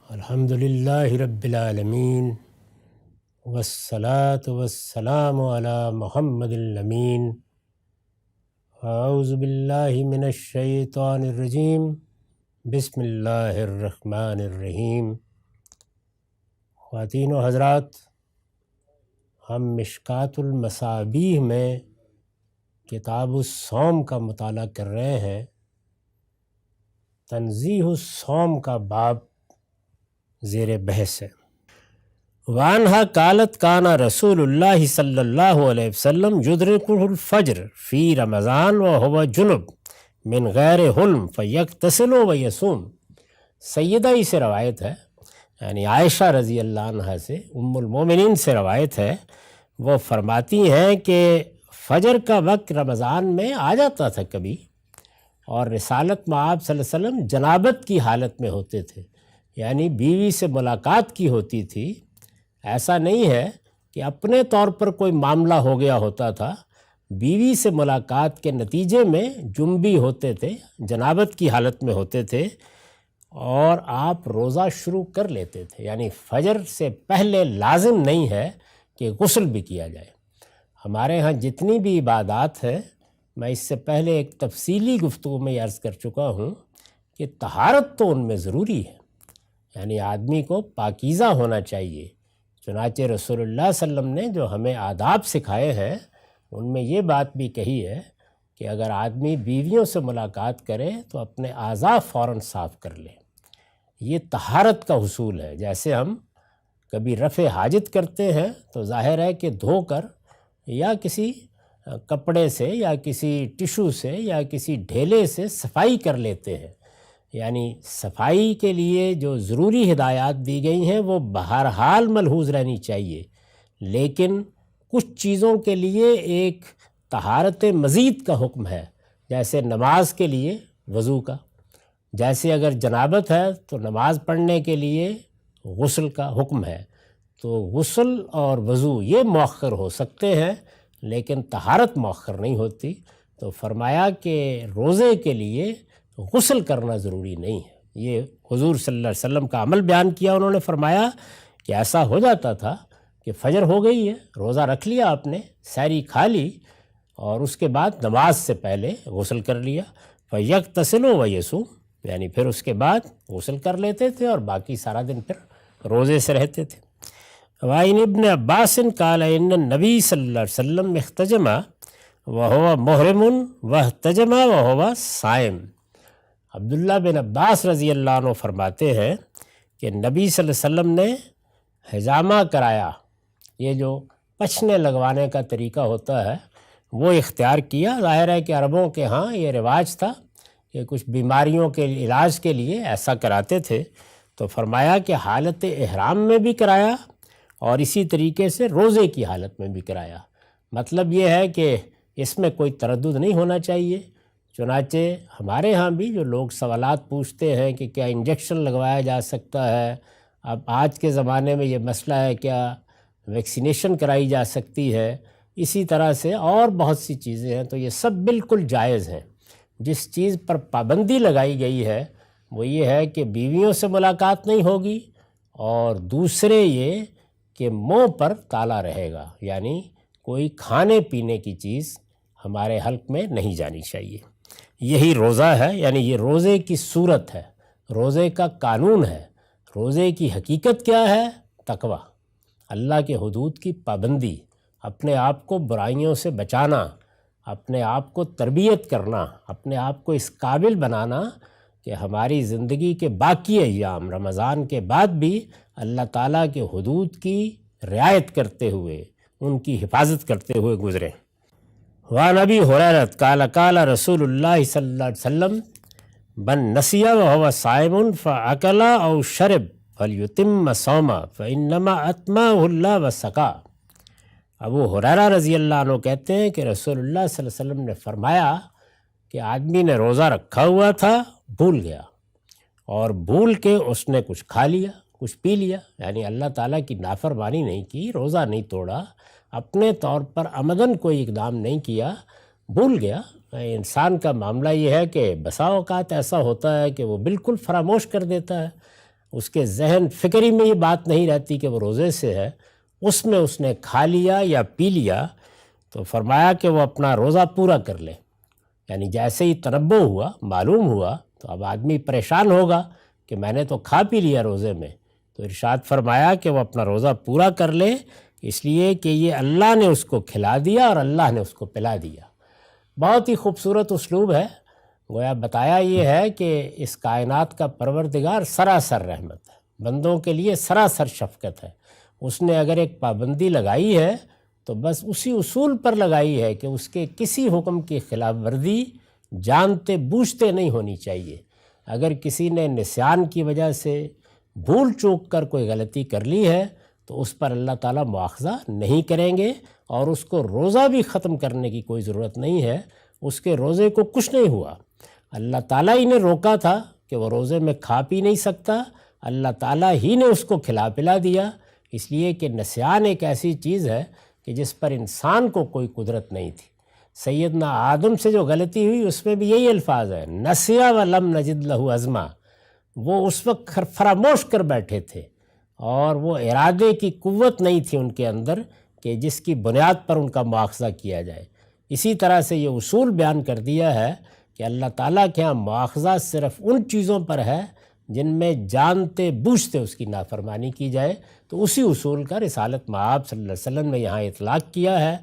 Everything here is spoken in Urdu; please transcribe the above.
الحمدللہ رب العالمین والصلاة والسلام علی محمد الامین۔ اعوذ باللہ من الشیطان الرجیم، بسم اللہ الرحمن الرحیم۔ خواتین و حضرات، ہم مشکوٰۃ المصابیح میں کتاب الصوم کا مطالعہ کر رہے ہیں۔ تنزیہ الصوم کا باب زیر بحث ہے۔ وعنہا قالت کان رسول اللہ صلی اللہ علیہ وسلم یدرکہ الفجر فی رمضان وہو جنب من غیر حلم فیغتسل ویصوم۔ سیدہ ہی سے روایت ہے، یعنی عائشہ رضی اللہ عنہ سے، ام المومنین سے روایت ہے۔ وہ فرماتی ہیں کہ فجر کا وقت رمضان میں آ جاتا تھا کبھی، اور رسالت میں آپ صلی اللہ علیہ وسلم جنابت کی حالت میں ہوتے تھے، یعنی بیوی سے ملاقات کی ہوتی تھی۔ ایسا نہیں ہے کہ اپنے طور پر کوئی معاملہ ہو گیا ہوتا تھا، بیوی سے ملاقات کے نتیجے میں جنبی ہوتے تھے، جنابت کی حالت میں ہوتے تھے، اور آپ روزہ شروع کر لیتے تھے۔ یعنی فجر سے پہلے لازم نہیں ہے کہ غسل بھی کیا جائے۔ ہمارے ہاں جتنی بھی عبادات ہیں، میں اس سے پہلے ایک تفصیلی گفتگو میں عرض کر چکا ہوں کہ طہارت تو ان میں ضروری ہے، یعنی آدمی کو پاکیزہ ہونا چاہیے۔ چنانچہ رسول اللہ صلی اللہ علیہ وسلم نے جو ہمیں آداب سکھائے ہیں، ان میں یہ بات بھی کہی ہے کہ اگر آدمی بیویوں سے ملاقات کرے تو اپنے اعضاء فوراً صاف کر لے۔ یہ طہارت کا حصول ہے۔ جیسے ہم کبھی رفع حاجت کرتے ہیں تو ظاہر ہے کہ دھو کر یا کسی کپڑے سے یا کسی ٹشو سے یا کسی ڈھیلے سے صفائی کر لیتے ہیں۔ یعنی صفائی کے لیے جو ضروری ہدایات دی گئی ہیں وہ بہرحال ملحوظ رہنی چاہیے، لیکن کچھ چیزوں کے لیے ایک طہارت مزید کا حکم ہے، جیسے نماز کے لیے وضو کا، جیسے اگر جنابت ہے تو نماز پڑھنے کے لیے غسل کا حکم ہے۔ تو غسل اور وضو یہ مؤخر ہو سکتے ہیں، لیکن طہارت مؤخر نہیں ہوتی۔ تو فرمایا کہ روزے کے لیے غسل کرنا ضروری نہیں ہے۔ یہ حضور صلی اللہ علیہ وسلم کا عمل بیان کیا۔ انہوں نے فرمایا کہ ایسا ہو جاتا تھا کہ فجر ہو گئی ہے، روزہ رکھ لیا آپ نے، سحری کھا لی، اور اس کے بعد نماز سے پہلے غسل کر لیا، فیغتسل ویصوم، یعنی پھر اس کے بعد غسل کر لیتے تھے اور باقی سارا دن پھر روزے سے رہتے تھے۔ وعن ابن عباس قال ان النبی صلی اللہ علیہ وسلم احتجم وهو محرم واحتجم وهو صائم۔ عبداللہ بن عباس رضی اللہ عنہ فرماتے ہیں کہ نبی صلی اللہ علیہ وسلم نے حجامہ کرایا، یہ جو پچھنے لگوانے کا طریقہ ہوتا ہے وہ اختیار کیا۔ ظاہر ہے کہ عربوں کے ہاں یہ رواج تھا کہ کچھ بیماریوں کے علاج کے لیے ایسا کراتے تھے۔ تو فرمایا کہ حالت احرام میں بھی کرایا اور اسی طریقے سے روزے کی حالت میں بھی کرایا۔ مطلب یہ ہے کہ اس میں کوئی تردد نہیں ہونا چاہیے۔ چنانچہ ہمارے ہاں بھی جو لوگ سوالات پوچھتے ہیں کہ کیا انجیکشن لگوایا جا سکتا ہے، اب آج کے زمانے میں یہ مسئلہ ہے کیا ویکسینیشن کرائی جا سکتی ہے، اسی طرح سے اور بہت سی چیزیں ہیں، تو یہ سب بالکل جائز ہیں۔ جس چیز پر پابندی لگائی گئی ہے وہ یہ ہے کہ بیویوں سے ملاقات نہیں ہوگی، اور دوسرے یہ کہ منہ پر تالا رہے گا، یعنی کوئی کھانے پینے کی چیز ہمارے حلق میں نہیں جانی چاہیے۔ یہی روزہ ہے، یعنی یہ روزے کی صورت ہے، روزے کا قانون ہے۔ روزے کی حقیقت کیا ہے؟ تقوی، اللہ کے حدود کی پابندی، اپنے آپ کو برائیوں سے بچانا، اپنے آپ کو تربیت کرنا، اپنے آپ کو اس قابل بنانا کہ ہماری زندگی کے باقی ایام رمضان کے بعد بھی اللہ تعالیٰ کے حدود کی رعایت کرتے ہوئے، ان کی حفاظت کرتے ہوئے گزریں۔ وعن ابی ہریرہ قال قال رسول اللہ صلی اللہ علیہ وسلم من نسی وهو صائم فاکل او شرب فلیتم صومہ فانما اطعمہ اللہ وسقا۔ ابو ہریرہ رضی اللہ عنہ کہتے ہیں کہ رسول اللہ صلی اللہ علیہ وسلم نے فرمایا کہ آدمی نے روزہ رکھا ہوا تھا، بھول گیا، اور بھول کے اس نے کچھ کھا لیا، کچھ پی لیا، یعنی اللہ تعالیٰ کی نافرمانی نہیں کی، روزہ نہیں توڑا، اپنے طور پر عمدن کوئی اقدام نہیں کیا، بھول گیا۔ انسان کا معاملہ یہ ہے کہ بسا اوقات ایسا ہوتا ہے کہ وہ بالکل فراموش کر دیتا ہے۔ اس کے ذہن فکری میں یہ بات نہیں رہتی کہ وہ روزے سے ہے، اس میں اس نے کھا لیا یا پی لیا، تو فرمایا کہ وہ اپنا روزہ پورا کر لے۔ یعنی جیسے ہی تنبؤ ہوا، معلوم ہوا، تو اب آدمی پریشان ہوگا کہ میں نے تو کھا پی لیا روزے میں، تو ارشاد فرمایا کہ وہ اپنا روزہ پورا کر لے، اس لیے کہ یہ اللہ نے اس کو کھلا دیا اور اللہ نے اس کو پلا دیا۔ بہت ہی خوبصورت اسلوب ہے، گویا بتایا یہ ہے کہ اس کائنات کا پروردگار سراسر رحمت ہے، بندوں کے لیے سراسر شفقت ہے۔ اس نے اگر ایک پابندی لگائی ہے تو بس اسی اصول پر لگائی ہے کہ اس کے کسی حکم کی خلاف ورزی جانتے بوجھتے نہیں ہونی چاہیے۔ اگر کسی نے نسیان کی وجہ سے بھول چوک کر کوئی غلطی کر لی ہے تو اس پر اللہ تعالیٰ مواخذہ نہیں کریں گے، اور اس کو روزہ بھی ختم کرنے کی کوئی ضرورت نہیں ہے، اس کے روزے کو کچھ نہیں ہوا۔ اللہ تعالیٰ ہی نے روکا تھا کہ وہ روزے میں کھا پی نہیں سکتا، اللہ تعالیٰ ہی نے اس کو کھلا پلا دیا، اس لیے کہ نسیان ایک ایسی چیز ہے کہ جس پر انسان کو کوئی قدرت نہیں تھی۔ سیدنا آدم سے جو غلطی ہوئی اس میں بھی یہی الفاظ ہے، نسیا ولم نجد لہ عزما، وہ اس وقت فراموش کر بیٹھے تھے، اور وہ ارادے کی قوت نہیں تھی ان کے اندر کہ جس کی بنیاد پر ان کا مواخذہ کیا جائے۔ اسی طرح سے یہ اصول بیان کر دیا ہے کہ اللہ تعالیٰ کے ہاں مواخذہ صرف ان چیزوں پر ہے جن میں جانتے بوجھتے اس کی نافرمانی کی جائے، تو اسی اصول کا رسالت مآب صلی اللہ علیہ وسلم نے یہاں اطلاق کیا ہے۔